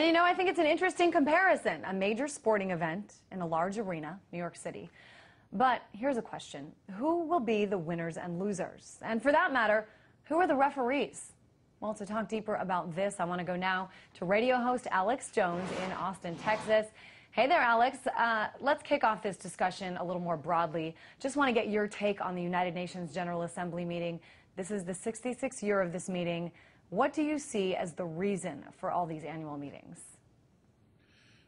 And you know, I think it's an interesting comparison. A major sporting event in a large arena, New York City. But here's a question. Who will be the winners and losers? And for that matter, who are the referees? Well, to talk deeper about this, I want to go now to radio host Alex Jones in Austin, Texas. Hey there, Alex. Let's kick off this discussion a little more broadly. Just want to get your take on the United Nations General Assembly meeting. This is the 66th year of this meeting. What do you see as the reason for all these annual meetings?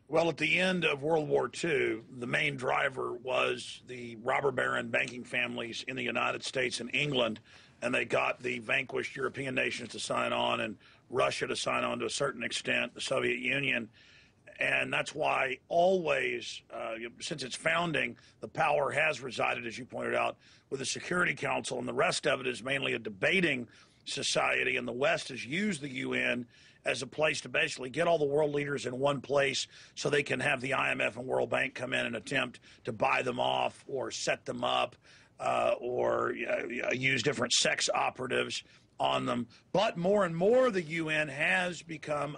Well, at the end of World War II, the main driver was the robber baron banking families in the United States and England, and they got the vanquished European nations to sign on and Russia to sign on to a certain extent, the Soviet Union. And that's why always, since its founding, the power has resided, as you pointed out, with the Security Council, and the rest of it is mainly a debating society, and the West has used the UN as a place to basically get all the world leaders in one place so they can have the IMF and World Bank come in and attempt to buy them off or set them up or use different sex operatives on them. But more and more, the UN has become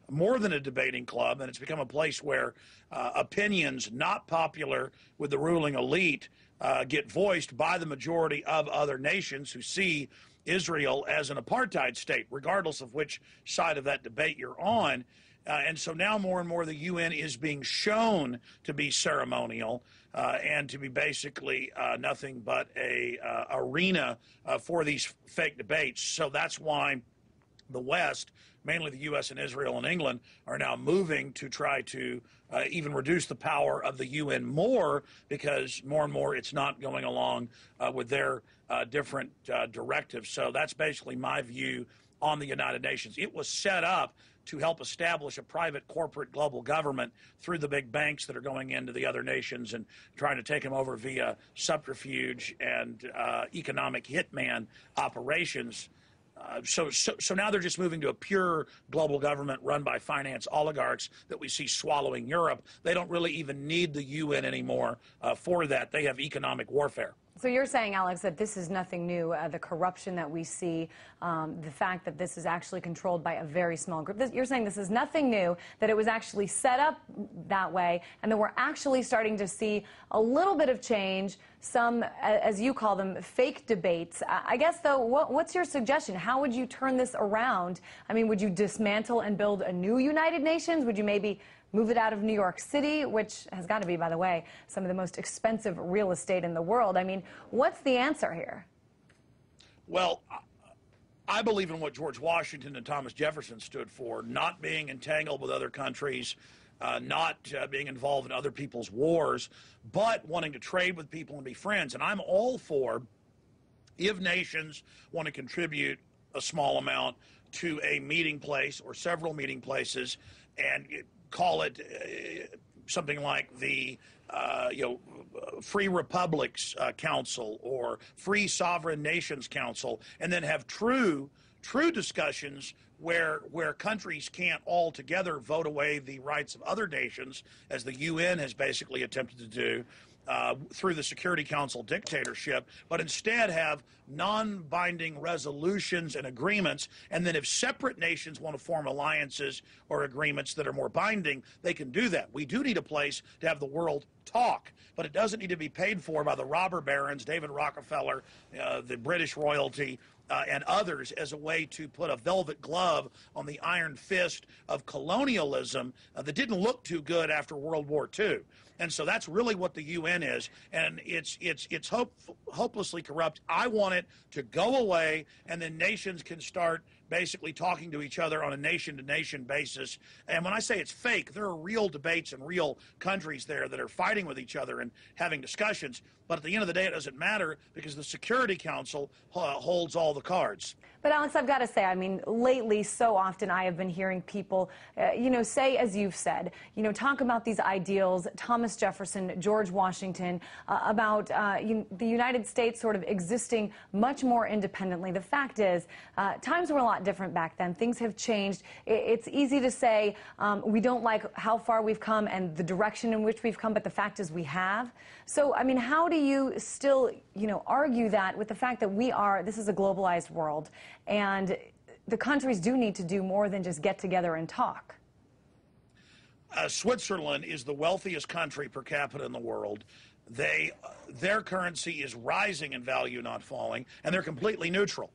more than a debating club, and it's become a place where opinions not popular with the ruling elite get voiced by the majority of other nations who see Israel as an apartheid state, regardless of which side of that debate you're on. And so now more and more the UN is being shown to be ceremonial and to be basically nothing but a arena for these fake debates. So that's why the West, mainly the U.S. and Israel and England, are now moving to try to even reduce the power of the UN more, because more and more it's not going along with their different directives. So that's basically my view on the United Nations. It was set up to help establish a private corporate global government through the big banks that are going into the other nations and trying to take them over via subterfuge and economic hitman operations. So now they're just moving to a pure global government run by finance oligarchs that we see swallowing Europe. They don't really even need the UN anymore for that. They have economic warfare. So you're saying, Alex, that this is nothing new, the corruption that we see, the fact that this is actually controlled by a very small group. You're saying this is nothing new, that it was actually set up that way, and that we're actually starting to see a little bit of change, some, as you call them, fake debates. I guess, though, what's your suggestion? How would you turn this around? I mean, would you dismantle and build a new United Nations? Would you maybe move it out of New York City, which has got to be, by the way, some of the most expensive real estate in the world? I mean, what's the answer here? Well, I believe in what George Washington and Thomas Jefferson stood for, not being entangled with other countries, not being involved in other people's wars, but wanting to trade with people and be friends. And I'm all for, if nations want to contribute a small amount to a meeting place or several meeting places, and call it something like the Free Republics Council or Free Sovereign Nations Council, and then have true discussions where countries can't all together vote away the rights of other nations, as the UN has basically attempted to do through the Security Council dictatorship, but instead have non-binding resolutions and agreements. And then if separate nations want to form alliances or agreements that are more binding, they can do that. We do need a place to have the world talk, but it doesn't need to be paid for by the robber barons, David Rockefeller, the British royalty, and others, as a way to put a velvet glove on the iron fist of colonialism that didn't look too good after World War II. And so that's really what the UN is, and it's hopelessly corrupt. I want it to go away, and then nations can start basically talking to each other on a nation-to-nation basis. And when I say it's fake, there are real debates and real countries there that are fighting with each other and having discussions. But at the end of the day, it doesn't matter, because the Security Council holds all the cards. But Alex, I've got to say, I mean, lately, so often I have been hearing people, say, as you've said, talk about these ideals, Thomas Jefferson, George Washington, about the United States sort of existing much more independently. The fact is, times were a lot different back then. Things have changed. It's easy to say we don't like how far we've come and the direction in which we've come, but the fact is we have. So, I mean, how do you still, argue that with the fact that this is a globalized world, and the countries do need to do more than just get together and talk? Switzerland is the wealthiest country per capita in the world. Their currency is rising in value, not falling, and they're completely neutral.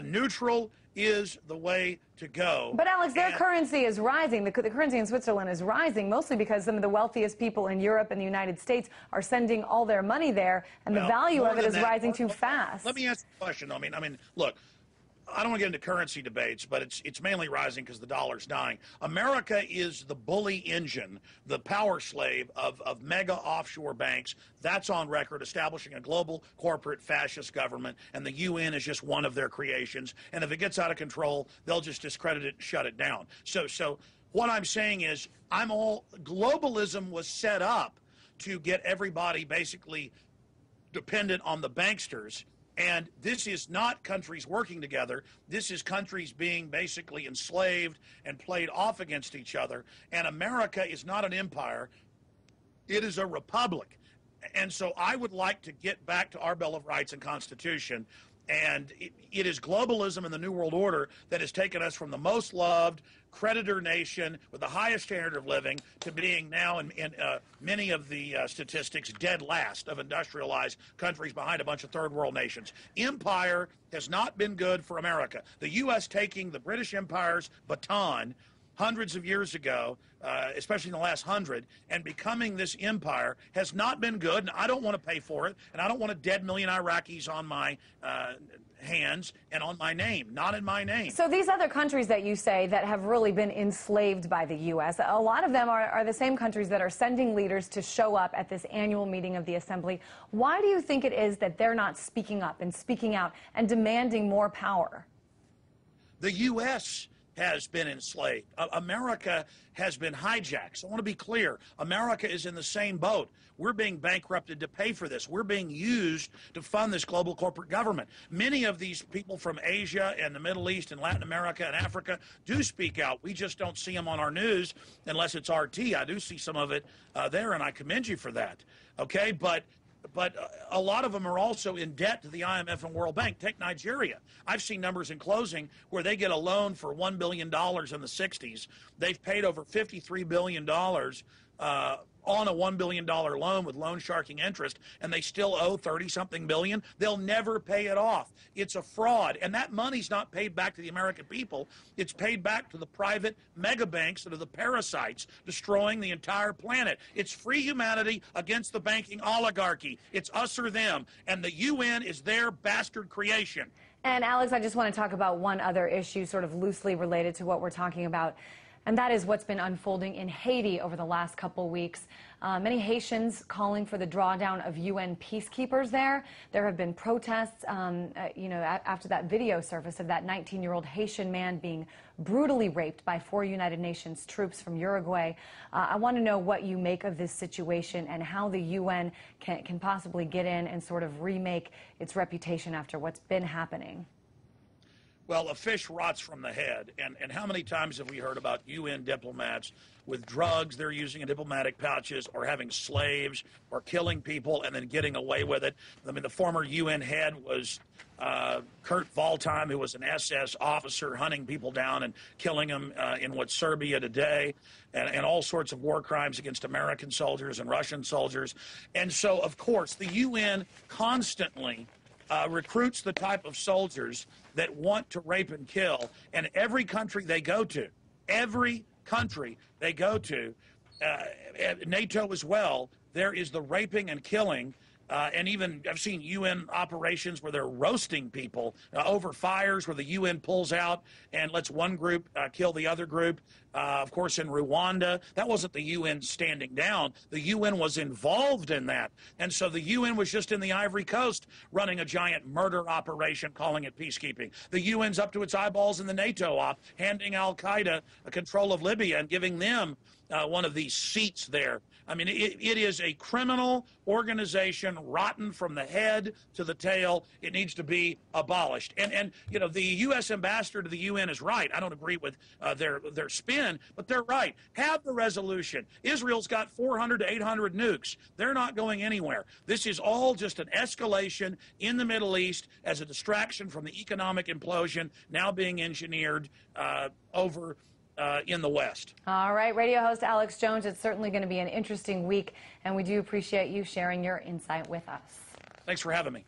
Neutral is the way to go. But Alex, their currency is rising. The currency in Switzerland is rising mostly because some of the wealthiest people in Europe and the United States are sending all their money there, and the value of it is rising too fast. Let me ask you a question. I mean, look, I don't want to get into currency debates, but it's mainly rising because the dollar's dying. America is the bully engine, the power slave of mega offshore banks. That's on record, establishing a global corporate fascist government, and the UN is just one of their creations. And if it gets out of control, they'll just discredit it and shut it down. So what I'm saying is globalism was set up to get everybody basically dependent on the banksters. And this is not countries working together. This is countries being basically enslaved and played off against each other. And America is not an empire. It is a republic. And so I would like to get back to our Bill of Rights and Constitution. And it is globalism and the New World Order that has taken us from the most loved creditor nation with the highest standard of living to being now, in many of the statistics, dead last of industrialized countries behind a bunch of third world nations. Empire has not been good for America. The U.S. taking the British Empire's baton hundreds of years ago, especially in the last 100, and becoming this empire has not been good, and I don't want to pay for it, and I don't want a dead million Iraqis on my hands and on my name, not in my name. So these other countries that you say that have really been enslaved by the U.S., a lot of them are the same countries that are sending leaders to show up at this annual meeting of the Assembly. Why do you think it is that they're not speaking up and speaking out and demanding more power? The U.S. has been enslaved. America has been hijacked. So I want to be clear. America is in the same boat. We're being bankrupted to pay for this. We're being used to fund this global corporate government. Many of these people from Asia and the Middle East and Latin America and Africa do speak out. We just don't see them on our news unless it's RT. I do see some of it there, and I commend you for that. Okay, but a lot of them are also in debt to the IMF and World Bank. Take Nigeria. I've seen numbers in closing where they get a loan for $1 billion in the 60s. They've paid over $53 billion on a $1 billion loan with loan sharking interest, and they still owe 30-something billion. They'll never pay it off. It's a fraud, and that money's not paid back to the American people. It's paid back to the private mega banks that are the parasites destroying the entire planet. It's free humanity against the banking oligarchy. It's us or them, and the UN is their bastard creation. And Alex, I just want to talk about one other issue sort of loosely related to what we're talking about. And that is what's been unfolding in Haiti over the last couple weeks. Many Haitians calling for the drawdown of UN peacekeepers there. There have been protests, after that video surfaced of that 19-year-old Haitian man being brutally raped by 4 United Nations troops from Uruguay. I want to know what you make of this situation and how the UN can possibly get in and sort of remake its reputation after what's been happening. Well, a fish rots from the head, and how many times have we heard about UN diplomats with drugs they're using in diplomatic pouches, or having slaves, or killing people and then getting away with it? I mean, the former UN head was Kurt Waldheim, who was an SS officer hunting people down and killing them in Serbia today, and all sorts of war crimes against American soldiers and Russian soldiers. And so, of course, the UN constantly recruits the type of soldiers that want to rape and kill. And every country they go to, NATO as well, there is the raping and killing. And even I've seen UN operations where they're roasting people over fires, where the UN pulls out and lets one group kill the other group. Of course, in Rwanda, that wasn't the UN standing down. The UN was involved in that. And so the UN was just in the Ivory Coast running a giant murder operation, calling it peacekeeping. The UN's up to its eyeballs in the NATO op, handing al-Qaeda a control of Libya and giving them one of these seats there. I mean, it is a criminal organization, rotten from the head to the tail. It needs to be abolished. And the U.S. ambassador to the UN is right. I don't agree with their spin, but they're right. Have the resolution. Israel's got 400 to 800 nukes. They're not going anywhere. This is all just an escalation in the Middle East as a distraction from the economic implosion now being engineered over in the West. All right, radio host Alex Jones, it's certainly going to be an interesting week, and we do appreciate you sharing your insight with us. Thanks for having me.